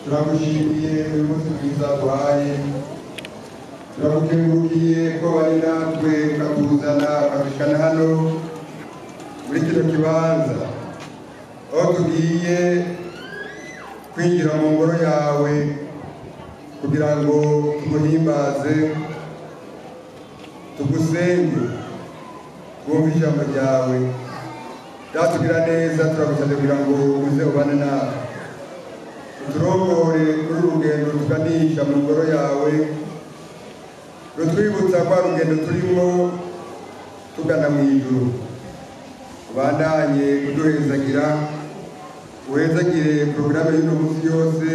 turagushimiye uyu munsi mwiza duhaye, turagukengurukiye ko bari natwe ukatuzana ukadushikana hano muri kino kibanza aho tugiye kwinjira mu ngoro yawe kugira ngo tuguhimbaze, tugusenge, twumve ijambo ryawe. Datugira neza, turagusabye kugira ngo uze ubane natwe, uturongore kuri urugendo tuganisha mu ngoro yawe, rutwibutsa kwa rugendo turimo tugana mu ijuru. Ubandanye kuduhezagira, uhezagire porogaramu y'uno munsi yose,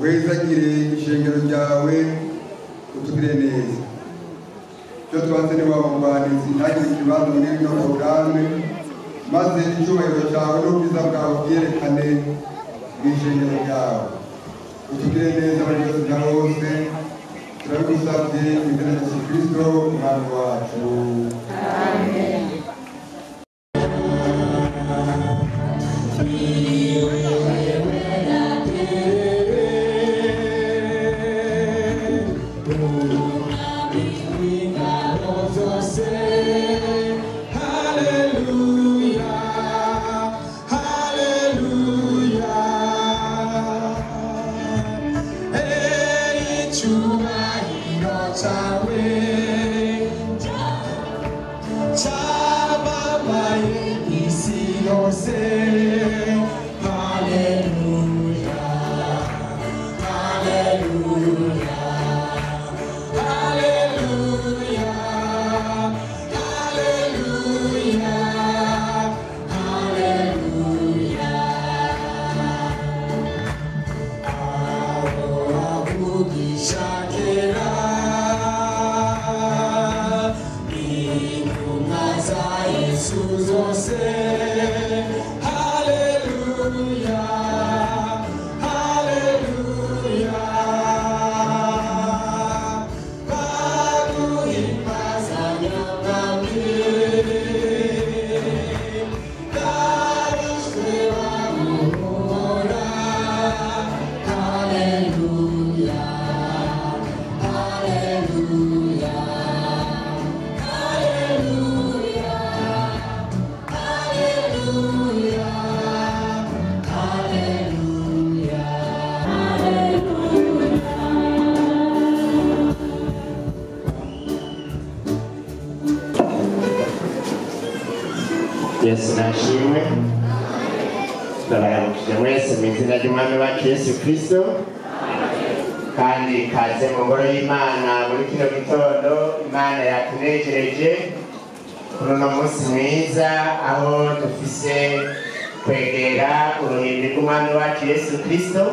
uhezagire ishengero ryawe, utugire neza. Icyo twaze ni wa mugwanizi ntagire ikibazo muri ino porogaramu, maze icyubahiro cyawe n'ubwiza bwawe byerekane mu ishengero ryawe. Utugire neza muri byose na hose, turabigusabye mu izina rya Yesu Kristo umwami wacu. Amen. Yesu nashimwe. Ndabaramukije mwese mu izina ry'umwami wacu Yesu Kristo, kandi kaze mu ngoro y'Imana muri kino gitondo. Imana yatunejereje kuri uno munsi mwiza aho dufise kwegera uruhimbi rw'umwami wacu Yesu Kristo,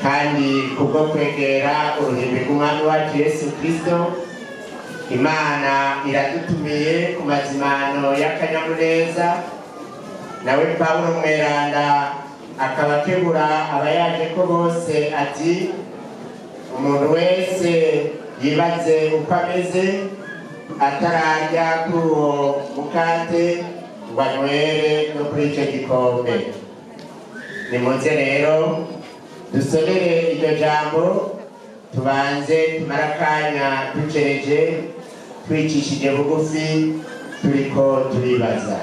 kandi kubwo kwegera uruhimbi rw'umwami wacu Yesu Kristo, Imana iradutumiye ku mazimano y'akanyamuneza. Nawe Pawulo mweranda akaba ategura abayaje ko bose ati, umuntu wese yibaze uko ameze atararya kuri uwo mukate ngo anywere no kuri icyo gikombe. Nimuze rero dusomere iryo jambo, tubanze tumara akanya ducereje twicishije bugufi turiko turibaza.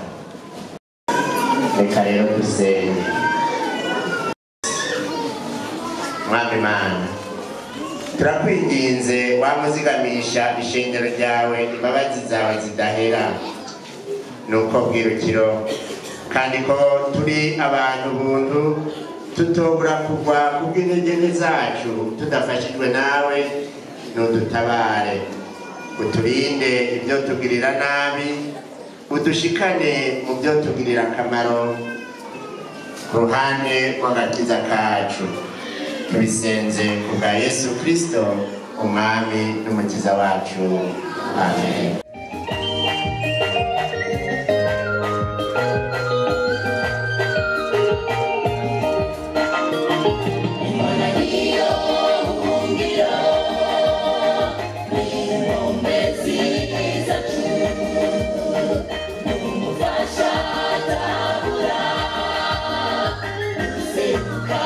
Reka rero dusenge. Mwami Mana, turakwinginze wamuzigamisha ishengero ryawe imbabazi zawe zidahera, nuko bwirukiro kandi ko turi abantu buntu tutobura kugwa kubw'intege nke zacu tudafashijwe nawe. Nudutabare, uturinde ibyo tugirira nabi, udushikane mu byo tugirira akamaro ku ruhande rw'agakiza kacu. Tubisenze kubwa Yesu Kristo umwami n'umukiza wacu. Amen. Umufasha atabura, seruka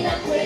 Naque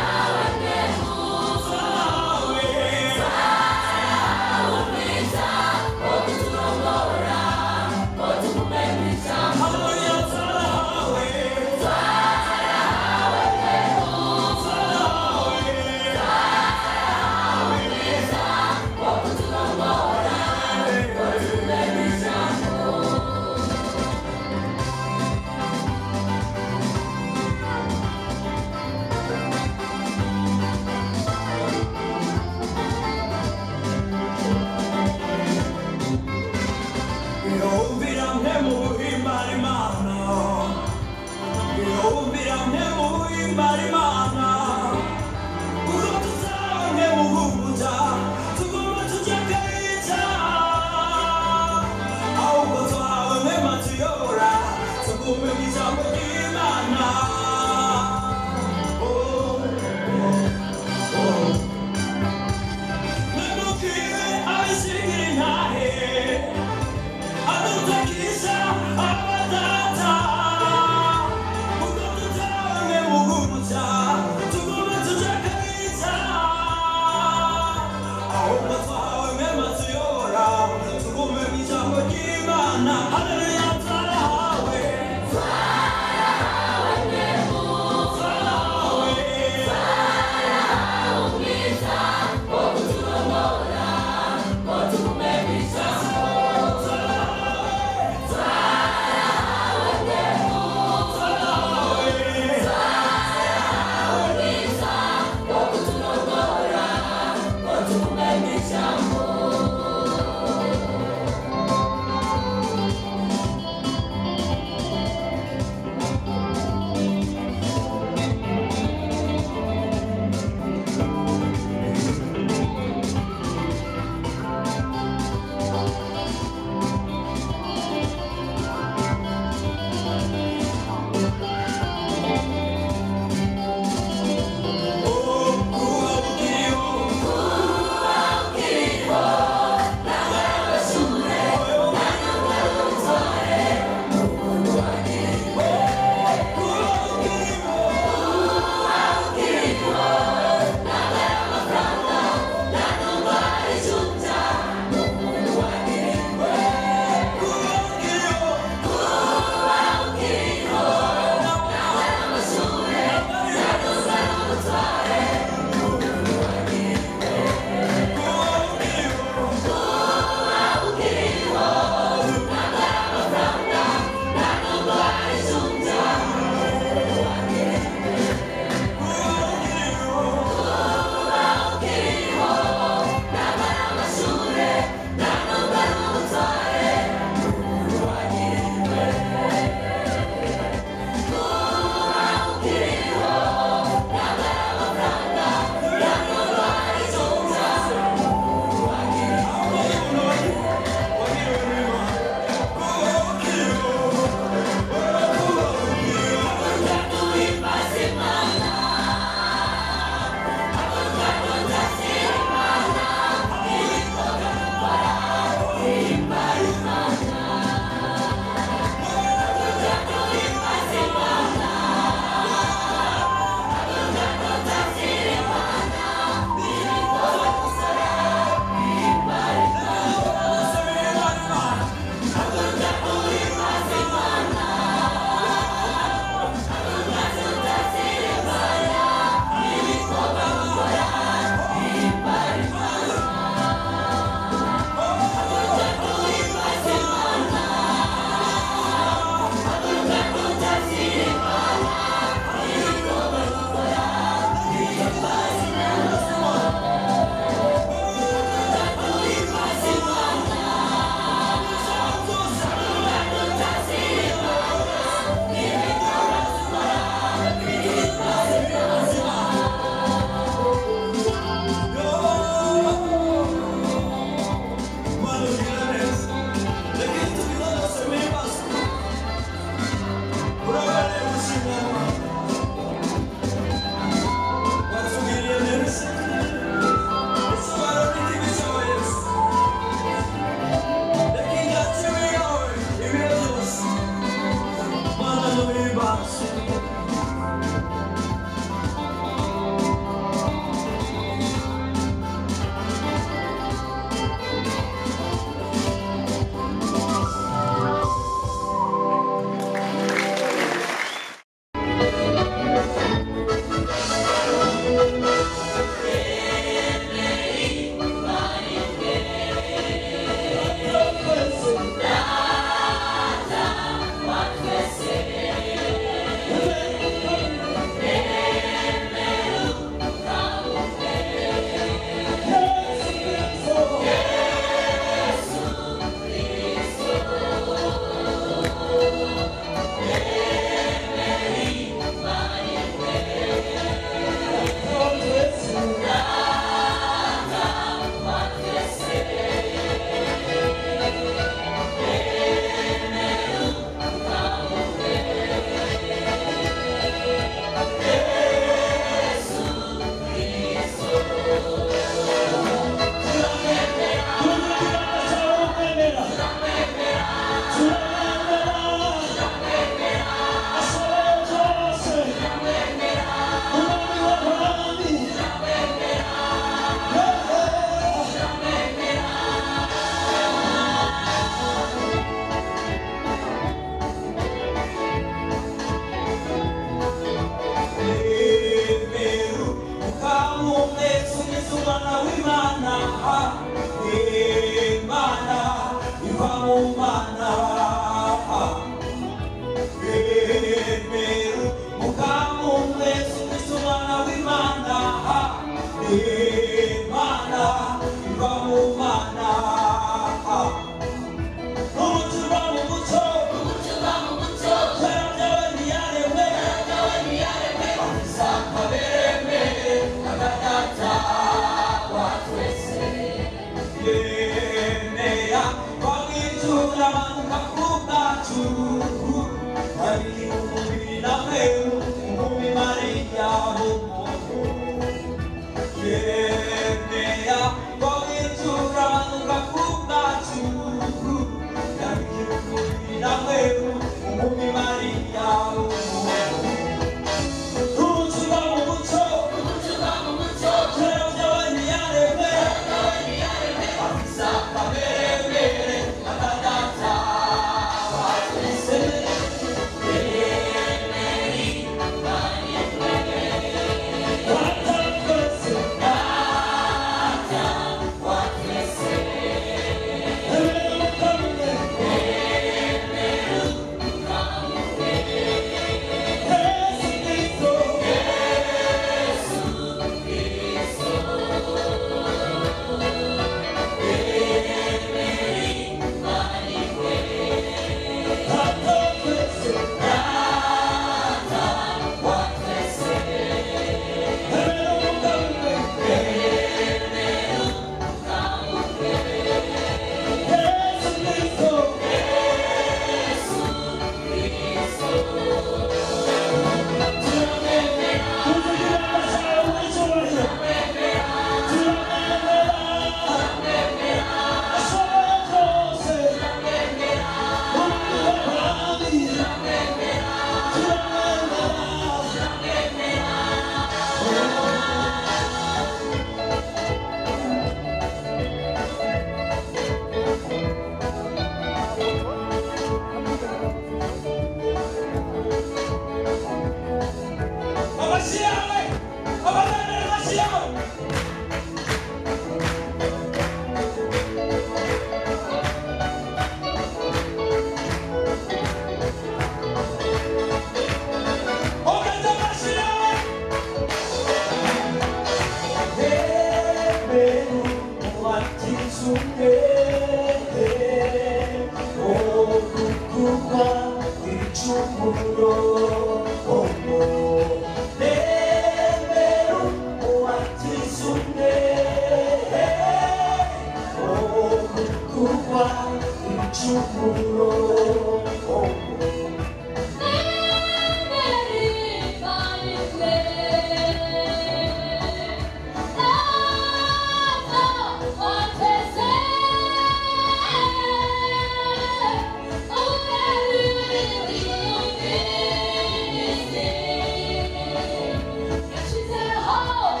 She's at home,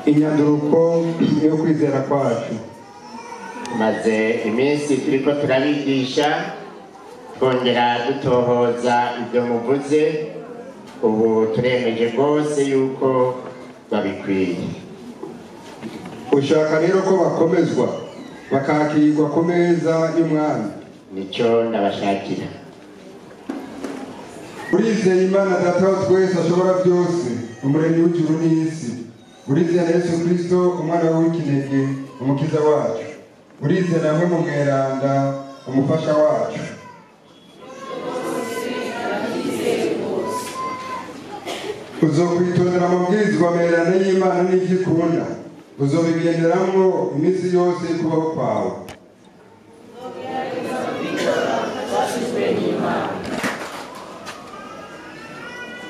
inyanduruko yo kwizera kwacu. maze iminsi turiko turabigisha twongera dutohoza ibyo muvuze, ubu turemeje rwose yuko babikwiye. Ushaka rero ko bakomezwa bakakirwa ku meza y'umwami. Nicyo ndabashakira. Urizeye Imana Data wa twese ashobora byose, umuremyi w'ijuru n'isi. Urizeye na Yesu Kristo umwana w'ikinege, umukiza wacu. Urizeye namwe mu mweranda, umufasha wacu. Uzokwitondera amabwirizwa merana y'Imana n'ivyo ikunda. Uzobigenderamwo iminsi yose kubaho kwawe.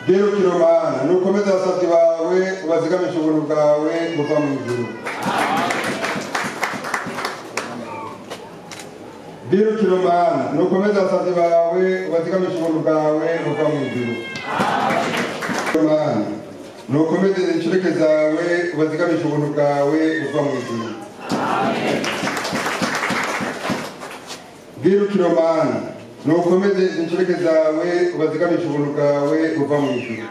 Rero kiromana nukomeza abasavyi bawe ubazigamisha ubuntu bwawe buva mu ijuru. Rero kiromana nukomeza abasavyi bawe ubazigamisha ubuntu bwawe buva mu ijuru. Kiromana nukomeze inshoreke zawe ubazigamisha ubuntu bwawe buva mu ijuru. Rero kiromana nukomeze inshoreke zawe ubazigamisha ubuntu bwawe buva mu ijuru.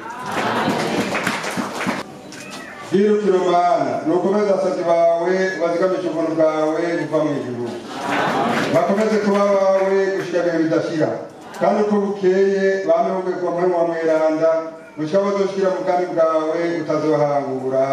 Birukiro Mana nukomeze abasavyi bawe ubazigamisha ubuntu bwawe buva mu ijuru. Bakomeze kuba bawe gushika ibihe bidashira, kandi uko bukeye bame hugekwa mwe wa mweranda gushika bazoshira mu bwami bwawe utazohangura.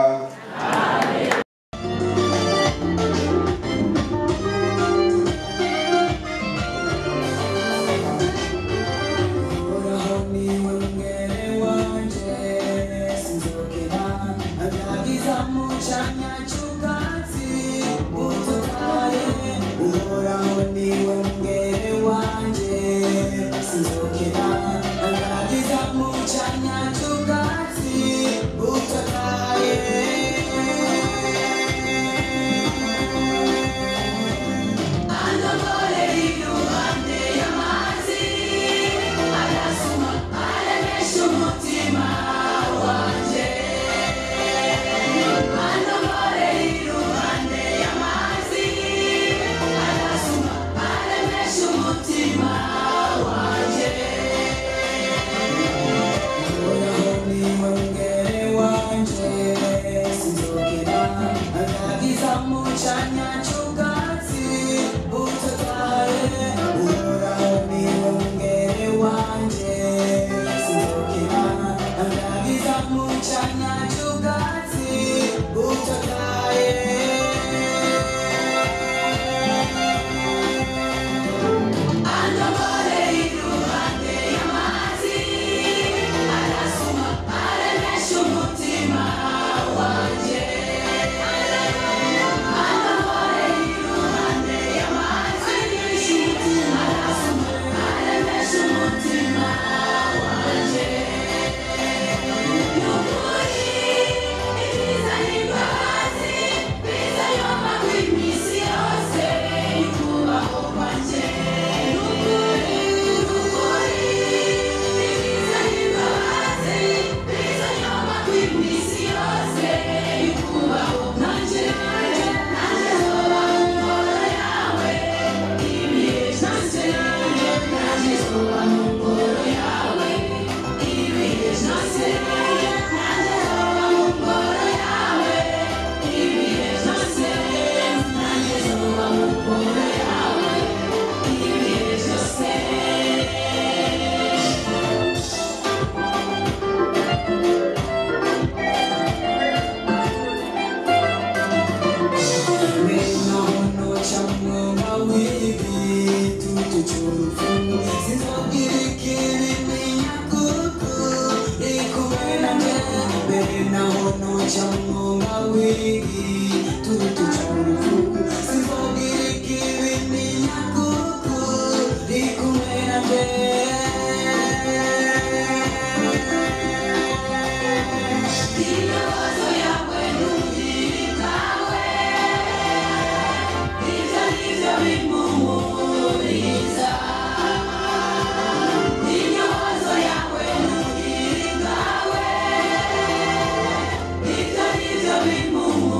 Move.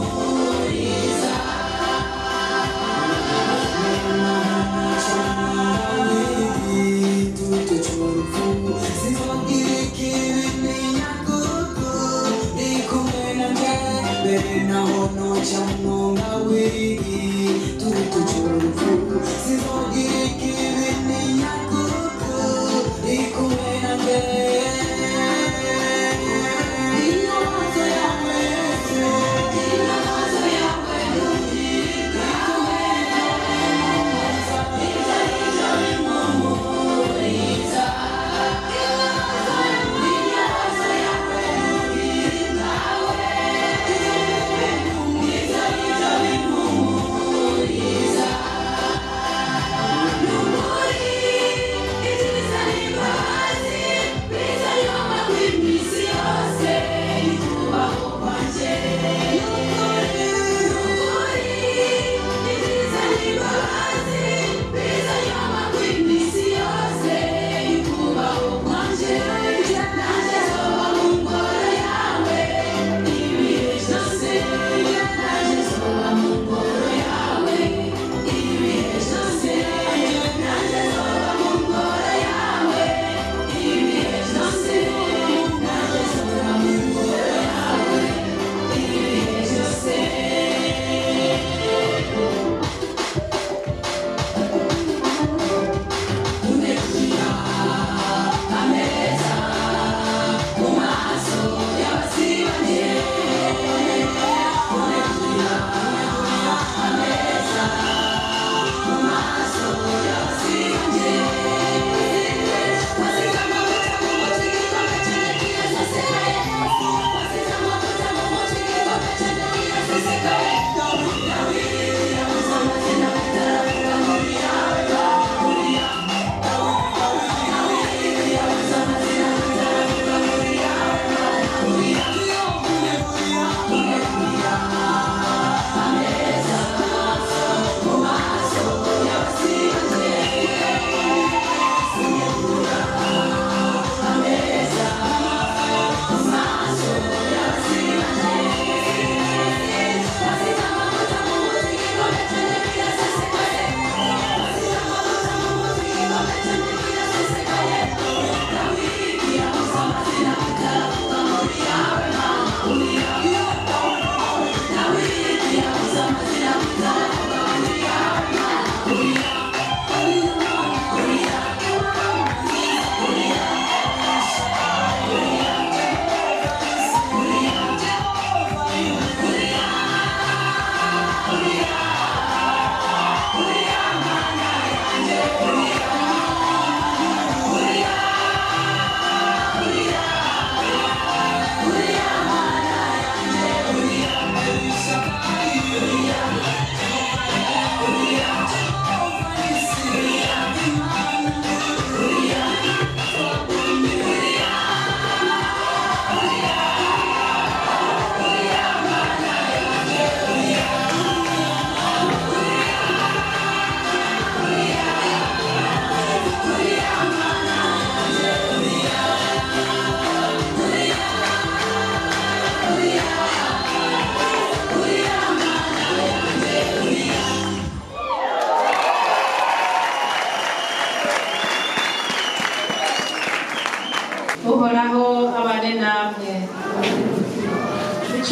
uhoraho abane namwe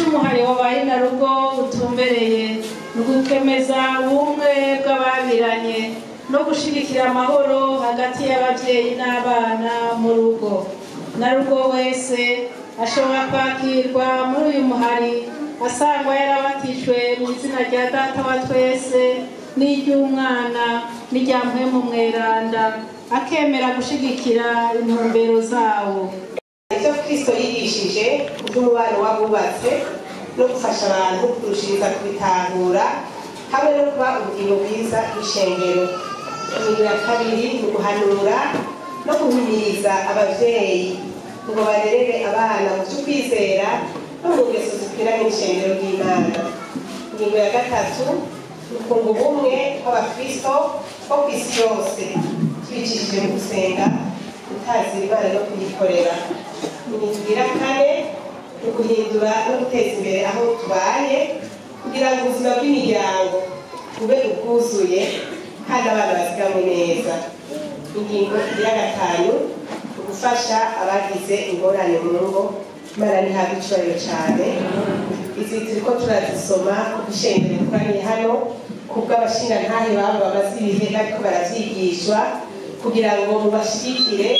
umuhari wabaye na rugo utumbereye no gukemeza ubumwe bw'ababiranye no gushigikira amahoro hagati y'ababyeyi n'abana mu rugo na rugo wese ashobora kwakirwa muri uyu muhari asangwa yarabatijwe mu izina rya data wa twese n'iry'umwana n'irya mpwemu mweranda akemera gushigikira intumbero zawo. Icyo Kristo yigishije by'umubano wabubatse no gufasha abantu kurushiriza kubitahura hamwe no kuba ubugingo bwiza bw'ishengero. Ingingo ya kabiri ni guhanura no guhumiriza abavyeyi ngo barerere abana mu by'ukwizera no mu ngeso zikwiranye n'ishengero ry'Imana. Ingingo ya gatatu ni ukunga ubumwe kw'abakristo bo ku isi yose tubicishije mu gusenga gutazira Imana no kuyikorera. Ingingo ya kane ni guhindura no guteza imbere aho tubaye kugira ngo ubuzima bw'imiryango bube ubwuzuye kandi abana bazigamwe neza. Ingingo ya gatanu ni ugufasha abagize ingorane mu ngo. Imana ntihabwe icyubahiro cyane. Izi izi turiko turazisoma ishengero rikoraniye hano kubw'abashingantahe babo bamaze ibihe bariko baravyigishwa kugira ngo mubashigikire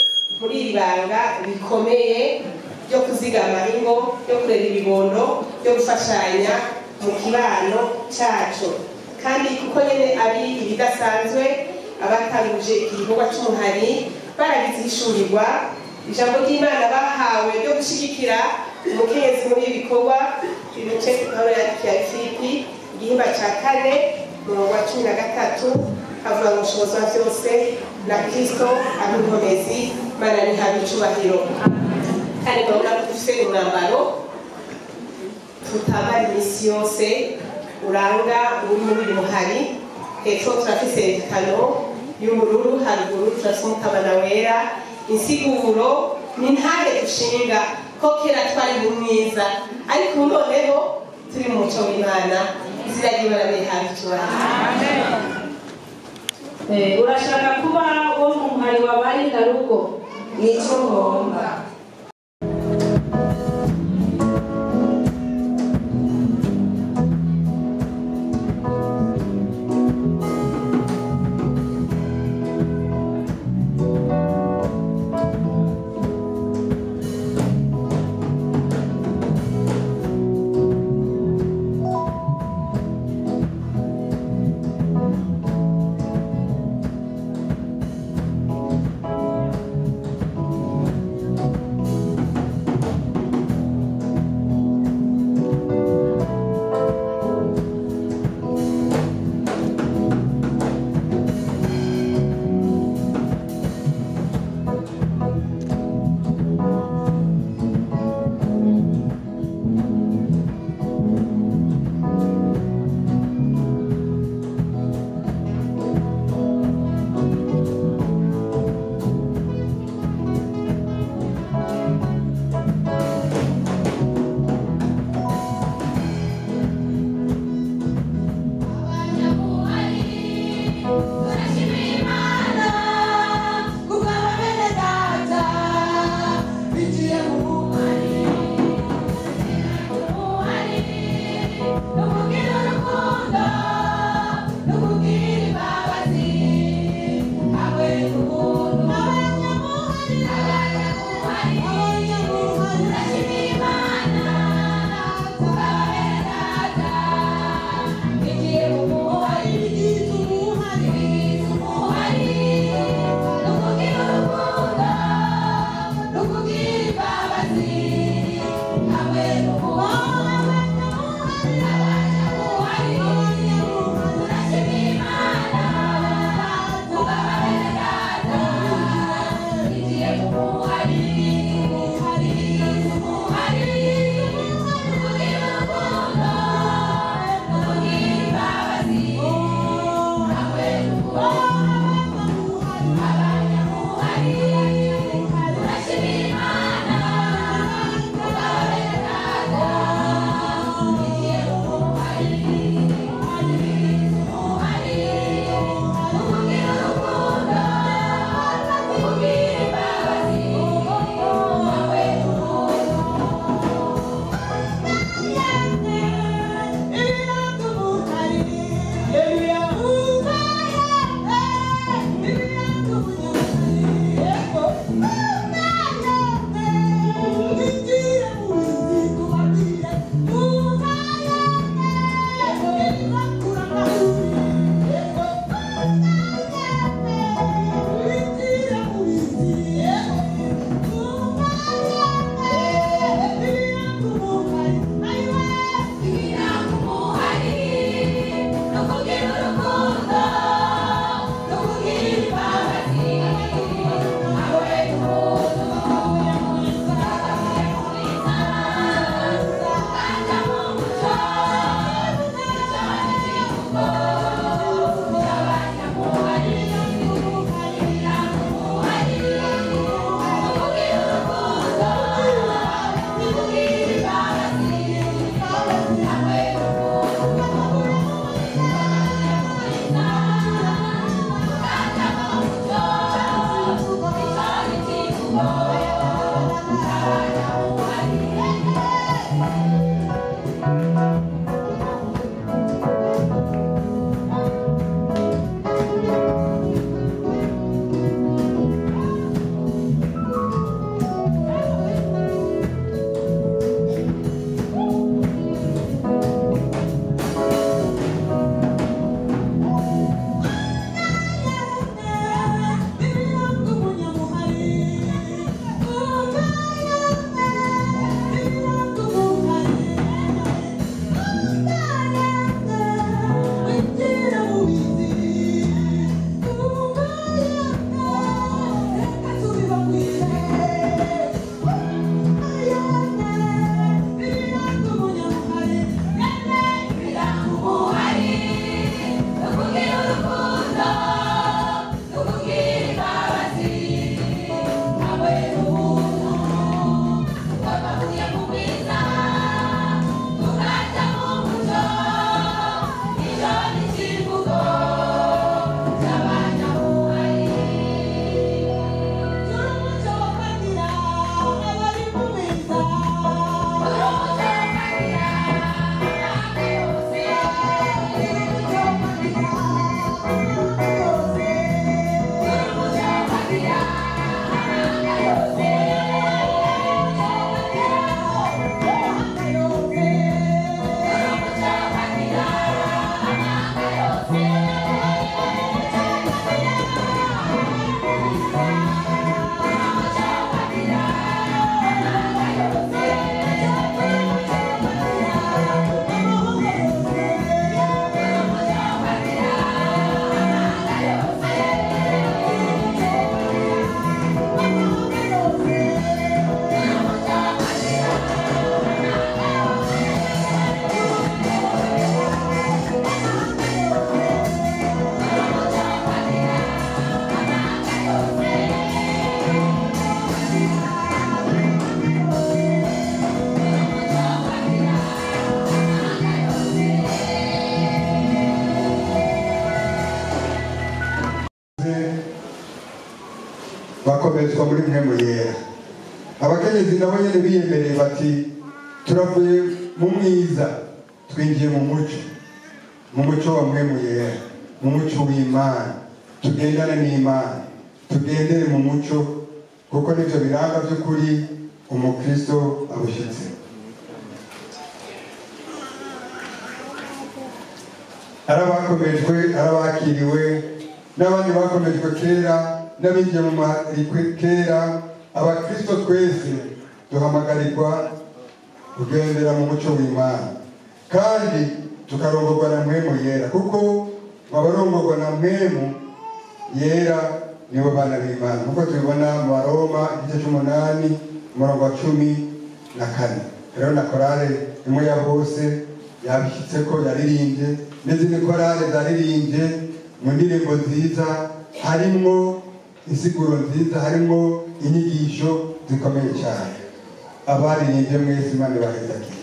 muri iri banga rikomeye ryo kuzigama ingo, ryo kurera ibibondo, ryo gufashanya mu kibano cacu. Kandi kuko nyene ari ibidasanzwe, abatanguje igikorwa c'umuhari baragize ishurirwa ijambo ry'Imana bahawe ryo gushigikira umukenyezi muri ibi bikorwa. Ibice Pawulo yandikiye Filipi igihimba ca 4 umurongo wa 13 avuga ngo ubushobozi wa vyose na Kristo ari inkomezi, Mana nihabwe icubahiro. Kandi murabona ko dufise umwambaro tutambara imisi yose uranga uri muri uyu muhari. Hepfo turafise ibitano y'ubururu, haruguru turafise umutabana wera. Insiguro ni ntahe dushinga ko kera twari mu mwiza, ariko ubu noneho turi mu muco w'Imana. Izina ry'Imana rihabwe icubahiro. Urashaka kuba uwo mu muhari wabaye indarugo? Nico ngomba. bakomezwa muri mpemu yera. Abakenyezi nabo nyene biyemereye bati turavuye mu mwiza twinjiye mu muco wa mpemu yera, mu muco w'Imana, tugendane n'Imana, tugendere mu muco kuko nivyo biranga by'ukuri umukristo abushitse. Arabakomejwe, arabakiriwe, n'abandi bakomejwe kera, n'abinjiye mu marikwe kera. Abakristo twese duhamagarirwa kugendera mu muco w'Imana kandi tukarongorwa na mpemu yera, kuko abarongorwa na mpemu yera nibo bana b'Imana, kuko tubibona mu Baroma igice c'8 umurongo wa 14. Rero na korale imwe ya bose yabishyitse ko yaririmbye, n'izindi korale zaririmbye mu ndirimbo nziza, harimwo insiguro nziza, harimwo inyigisho zikomeye cyane. Abaririmbye mwese Imana ibahezagire,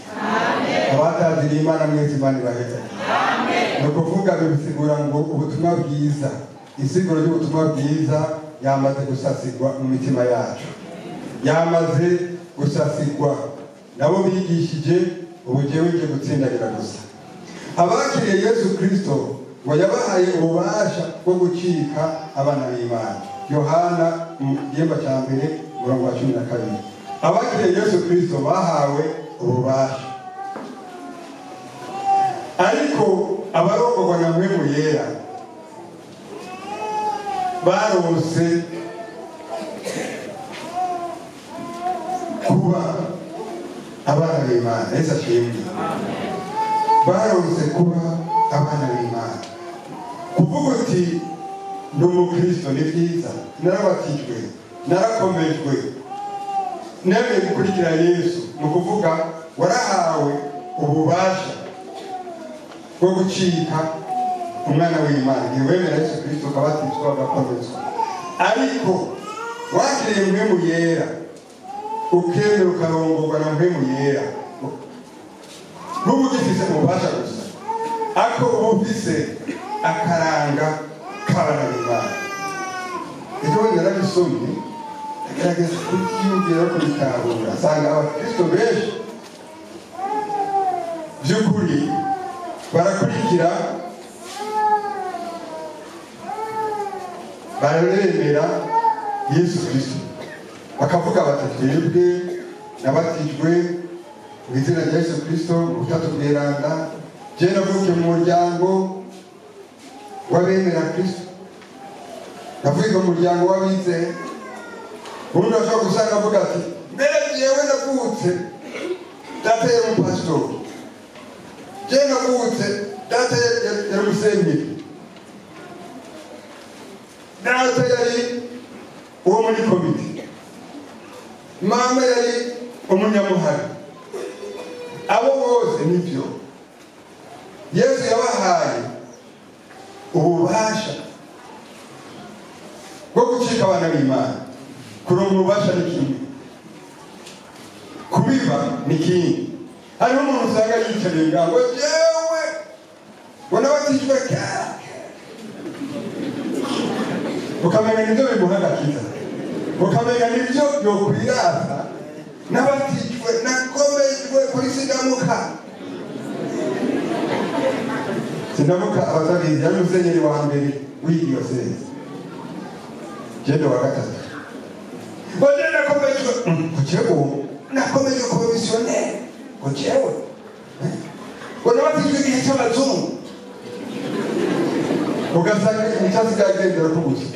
abataziriye Imana mwese Imana ibahezagire. Ni ukuvuga bisigura ngo ubutumwa bwiza, insiguro y'ubutumwa bwiza yamaze gusasigwa mu mitima yacu, yamaze gusasigwa. Nabo bigishije ubu jewe nje gutsindagira gusa. Abakiriye Yesu Kristo ngo yabahaye ububasha bwo gucika abana b'Imana. Yohana igihimba cya mbere umurongo wa 12. Abakiriye Yesu Kristo bahawe ububasha, ariko abarongorwa na mpemu yera baronse kuba abana b'Imana. Yesu ashimwe. Baronse kuba abana b'Imana. Kuvuga uti ndi umukristo ni byiza, narabatijwe, narakomejwe, nemeye gukurikira Yesu. Ni ukuvuga warahawe ububasha bwo gucika umwana w'Imana. Ni wemera Yesu Kristo ukabatizwa ugakomezwa. Ariko wakiriye mpemu yera, ukemera ukarongorwa na mpemu yera, n'ubu ugifise ububasha gusa, ako uba ufise akaranga k'abana b'Imana. Ibyo wenda narabisomye agerageza kubyiyumvira ko bitahura, asanga abakristo benshi by'ukuri barakurikira, baremera Yesu Kristo, bakavuga bati twebwe nabatijwe mu izina rya Yesu Kristo ubutatu bweranda, je navukiye mu muryango w'abemera Kristo, navuye mu muryango w'abizeye. Ubundi ashobora gusanga avuga ati mbere jewe navutse data yari umupasitori, je navutse data yari umusenyeri, data yari uwo muri komite, mama yari umunyamuhari. Abo bose nibyo Yesu yabahaye ububasha bwo gucika abana b'Imana. Kuronka ububasha ni kimwe, kubiba ni kindi. Hariho umuntu usanga yicaye ngo jewe ngo nabatijwe kera, ukamenya nibyo bimuha agakiza, ukamenya nibyo yokwirata. Nabatijwe, nakomejwe kuri Sindamuka abatabizi yari umusenyeri wa mbere w'iyi diyoseze, jende wa gatatu. Ngoje nakomejwe, kujewe nakomejwe kuba misiyoneri, kujewe ngo nabatijwe igihe cy'abazungu. Ugasanga icyatsi cyagendera ku gusa,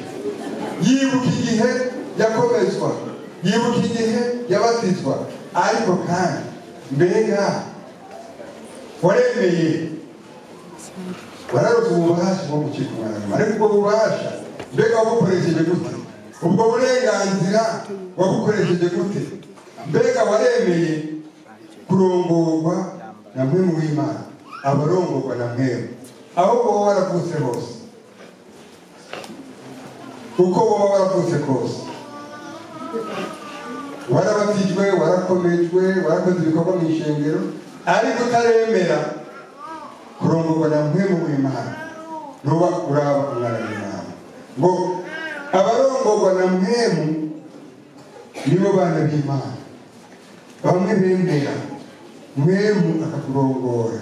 yibuka igihe yakomezwa, yibuka igihe yabatizwa. Ariko kandi mbega waremeye, wararutse ububasha bwo gucika umwana w'Imana. Ariko ubwo bubasha mbega wabukoresheje gute? Ubwo burenganzira wabukoresheje gute? Mbega waremeye kurongorwa na mpemu w'Imana, abarongorwa na mpemu, aho wowe waravutse hose, uko wowe waravutse kose, warabatijwe, warakomejwe, warakoze ibikorwa mu ishengero, ariko utaremera kurongorwa na mpemu w'Imana, ntuba uraba umwana w'Imana. Ngo abarongorwa na mwemu nibo bana b'Imana. Bamwe bemera mwemu akakurongora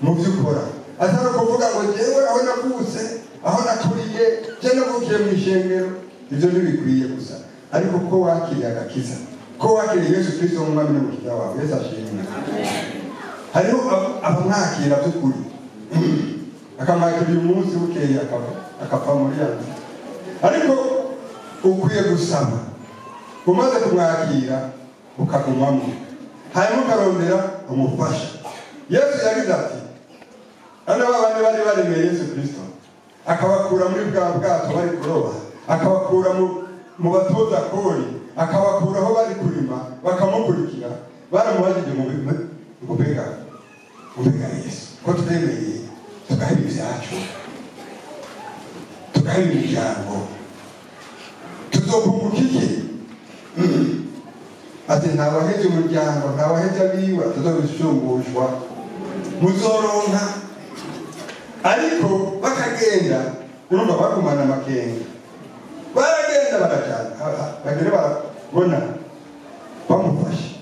mu by'ukora, atari kuvuga ngo jewe aho nakutse aho nakuriye je navukiye mu ishengero. Ibyo ntibikwiye gusa, ariko ko wakiriye agakiza, ko wakiriye Yesu Kristo nk'umwami n'umukiza wawe. Yesu ashimwe. Hariho abamwakira by'ukuri akamwakira uyu munsi bukeye akapfa muri yanzu, ariko ukwiye gusaba umaze kumwakira ukagumamo, hanyuma ukarondera umufasha. Yesu yagize ati hano babandi bari baremeye Yesu Kristo akabakura muri bwa bwato bari kuroba, akabakura mu batoza kori, akabakura aho bari kurima bakamukurikira. Baramubajije ngo mbega Yesu ko twemeye tugaha ibyacu tugaha imiryango tuzokunguka iki? Ati ntawaheze umuryango ntawaheze abiwe tuzobishumbushwa muzoronka. Ariko bakagenda urumva bagumana amakenga, baragenda barajana bagere barabona bamufashe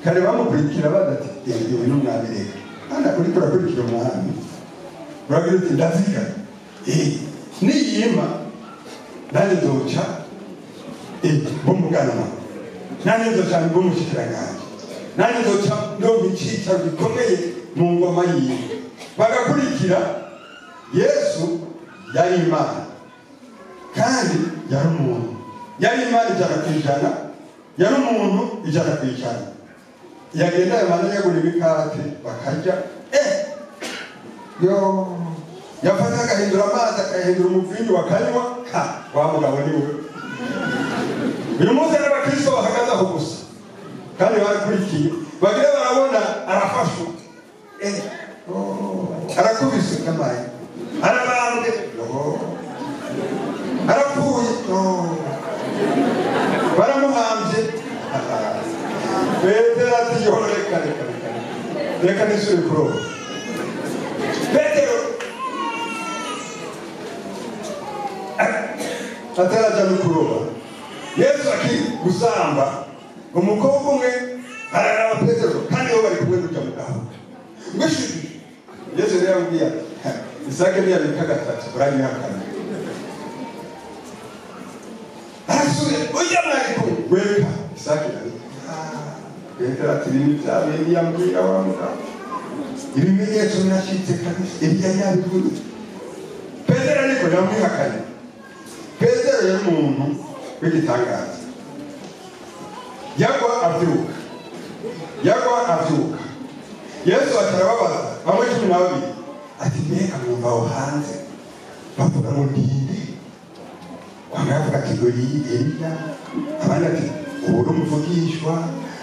kare bamukurikira badati yewe n'umwabireka hana kuri turakurikira umwami uragira uti ndaziga niyima nanjye nzoca bumuganwa, nanjye nzoca bumushikiranganje, nanjye nzoca ndonka icicaro gikomeye mu ngoma yiwe. Bagakurikira. Yesu yari Imana kandi yari umuntu, yari Imana 100%, yari umuntu 100%. Yagenda Imana yagura imikate bakarya, yafata agahindura amazi akahindura umuvinyu bakanywa. Wa mugabo ni we. Uyu munsi n'abakristo bahagaze aho gusa kandi barakurikiye, bagire barabona arafashwe, arakubise kamaye, arabambwe, arapfuye, baramuhambye. Petero ati yoho reka nisubire kuroba. Petero ataraja no kuroba. Yesu akiri gusamba umukobwa umwe araraba Petero kandi bo bari kumwe n'ujya mu gaho ngwishije. Yesu rero yambwiye Isake ntiyabika gatatu uranyihakana. Arasubira ujya mwari kumwe weka Isake nawe Petero ati ibintu byawe yambwira wa mugabo ibimenyetso birashitse kabisa ibyo yabivuze. Petero ariko yamwihakanye. Petero yari umuntu w'igitangaza. Yagwa avyuka Yesu atarababaza bamwe 12 ati mbega mwumva aho hanze bavuga ngo ndinde, bamwe bavuga ati dore Eliya, abandi ati ubu n'umuvugishwa,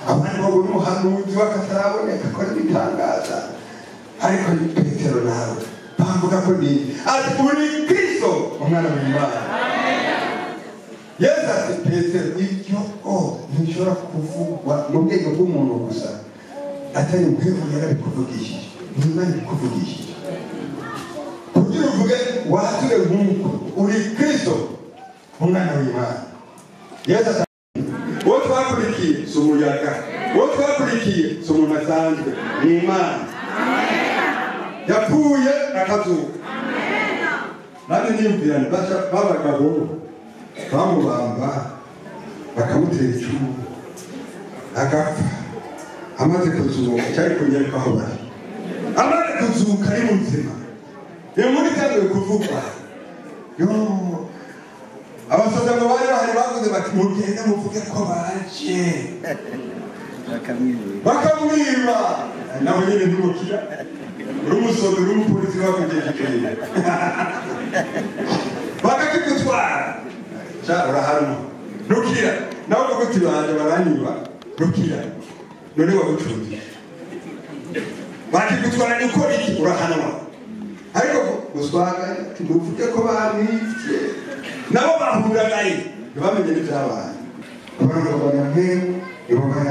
abandi bavuga n'umuhanuzi w'akataraboneka akora ibitangaza. Ariko Petero nawe bavuga ko ndinde, ati uri Kristo umwana w'Imana. Yesu ati Petero ibyo ntishobora kuvugwa mu bwenge bw'umuntu gusa, atari mpemu yarabikuvugishije, n'Imana ikuvugishije kugira uvuge wature nk'uko uri Kristo umwana w'Imana. Yesu ati uwo twakurikiye si umuyaga, uwo twakurikiye si umuntu asanzwe, ni Imana yapfuye akazuka. Nani niyumvirane babagabo bamubamba bakamutera icumu agapfa, amaze kuzuka cyari kunyereka aho bari, amaze kuzuka ari muzima. Iyo muri tangiye kuvugwa abasaza ngo bari bahari bavuze bati mugende muvuge ko baje bakamwiba. Nawe nyine ntimukira uri umusozi uri umupolisi bakugejeje bakakigutwara urahanwa ntukira. nawe uvuga banje baranyiba ntukira, none wabucunze bakigutwara nikora iki? Urahanwa. Ariko guswaga tuvuge ko bamwivye nabo bahuragaye ntibamenye n'ibyabaye. Abantu babona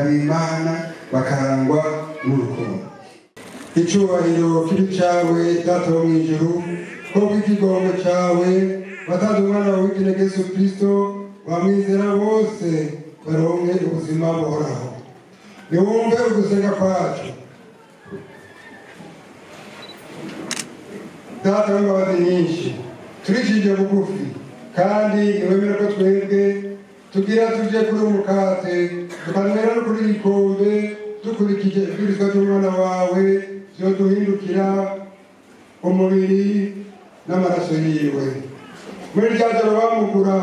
b'Imana bakarangwa n'urukundo. Icyubahiro kiri cyawe Data wo mw'ijuru, ko bw'ikigongo cyawe watanze umwana wawe w'ikinege Yesu Kristo bamwizera bose baronke ubuzima buhoraho. Niwumve ugusenga kwacu. Data w'imbabazi nyinshi, turishije bugufi kandi niwemera ko twebwe tugira tuje kuri umukate tukanywera no kuri igikombe dukurikije ibwirizwa ry'umwana wawe vyoduhindukira umubiri n'amaraso yiwe. Muri rya joro bamugura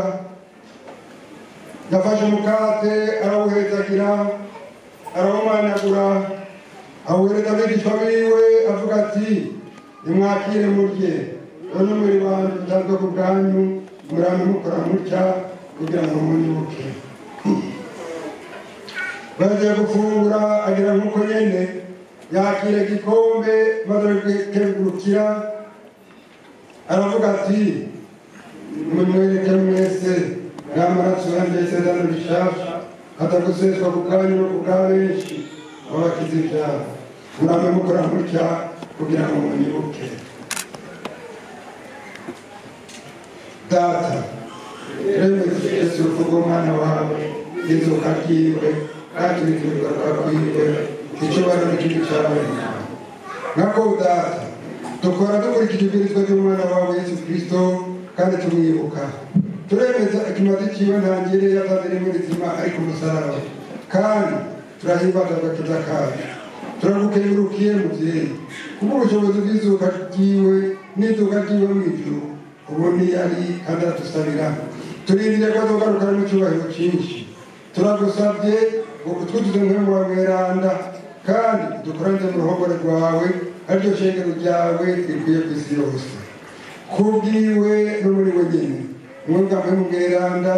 yafashe umukate arawuhezagira arawumanyagura awuhereza abigishwa biwe avuga ati nimwakire murye none umubiri wanjye utanzwe ku bwanyu murambe mukora mutya kugira ngo munyibuke. Bagiye gufungura agira nk'uko nyene yakira igikombe maze akegurukira aravuga ati nimumwereke mwese n'amaraso yanjye y'isezerano rishasha ataguseswa ku bwanyu no ku bwa benshi abakize ibyaha murambe mukora mutya kugira ngo munyibuke. Data remeze Yesu urupfu rw'umwana wawe izuka ryiwe kandi urikugaruka kwiwe icyubahiro n'ikibi cyawe nkako Data dukora dukurikije ibwirizwa ry'umwana wawe Yesu Kristo kandi tumwibuka. Turemeza ikimazi ciwe ntangire yatanze rimwe rizima ari ku musaraba kandi turahimbaza agakiza kacu. Turagukengurukiye muvyeyi kubw'ubushobozi bw'izuka ryiwe n'izuka ryiwe mw'ijuru ubundi yari kandi aratusabira. Turindire ko azogarukana mu cyubahiro cyinshi. Turagusabye ngo utwuzuze nk'umwe wa mweranda kandi dukorane mu ruhongore rwawe ariryo shengero ryawe rikwiye ku isi yose. Kubwiwe no muri we nyene mwebwe mu mweranda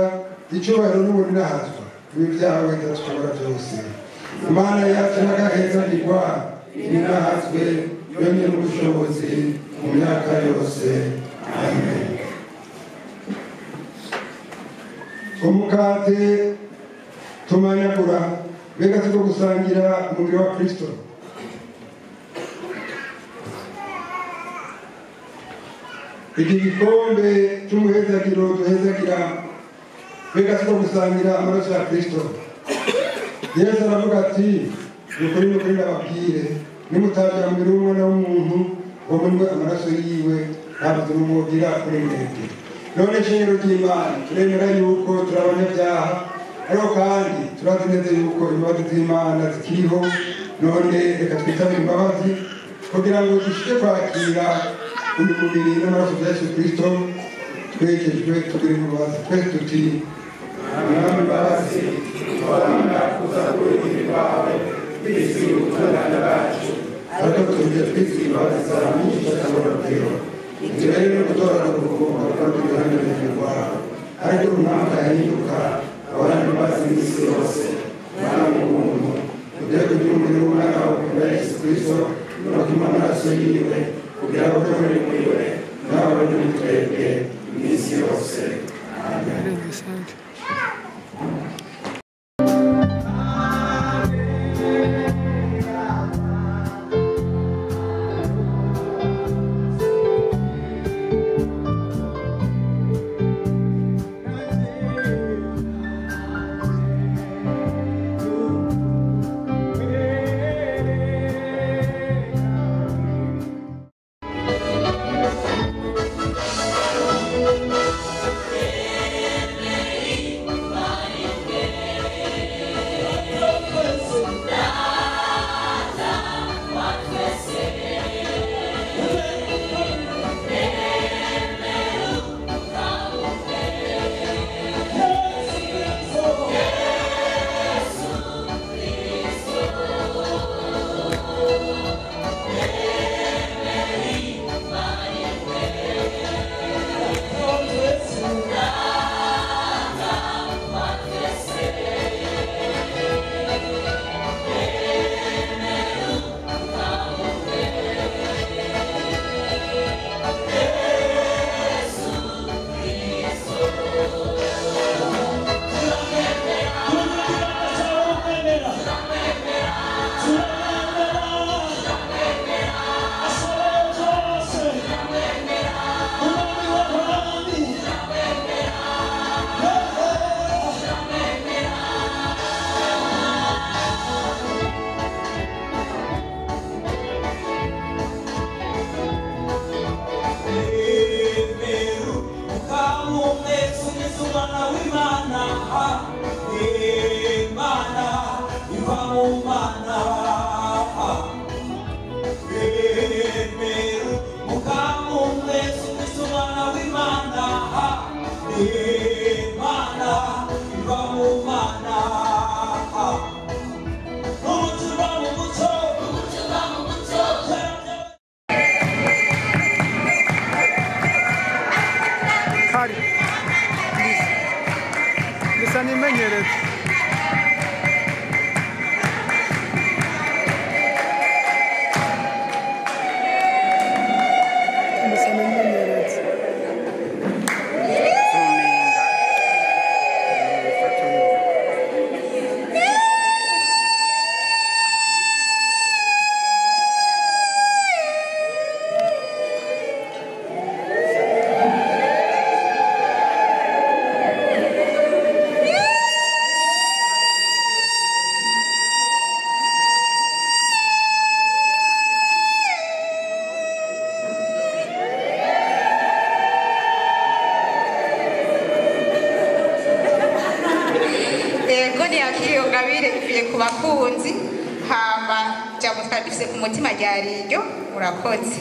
icyubahiro n'ubuntu n'ahazwa ibi byawe ndashobora byose. Imana yacu n'agahezagirwa ninahazwe yonyine n'ubushobozi mu myaka yose. Amen. Umukate tumanyagura mbega siko gusangira umubiri wa Kristo. Iki gikombe cy'umuhezagiro duhezagira mbega siko gusangira amaraso ya Kristo. Yesu aravuga ati nukuri nukuri ndababwire nimutarya umubiri w'umwana w'umuntu ngo munywe amaraso yiwe nta buzima mugira kuri mwebwe. None shingiro ry'Imana turemera yuko turi abanyabyaha ariko kandi turazi neza yuko imbabazi z'Imana zikiriho. None reka twitabire imbabazi kugira ngo dushike kwakira uyu mubiri n'amaraso bya Yesu Kristo twejejwe tugire imbabazi. Twese tuti Mwami imbabazi twabona kuza kurikira iwawe twizeye ubutungane bwacu ariko tujye twizeye imbabazi zawe nyinshi z'akarorero. Turebe no gutorana urukundo kandi duharanire rwawe ariko umwaka yahinduka abana imbabazi n'isi yose. Mwana w'umuntu ugere kugira umubiri w'umwana wawe ukunda Yesu Kristo no kunywa amaraso yiwe kugira ngo ube muri we nawe ube muri twebwe iminsi yose. Amen. ego ntiyakira iyo ngabire ivuye ku bakunzi hama jambo twari dufise ku mutima ryari iryo. Murakoze.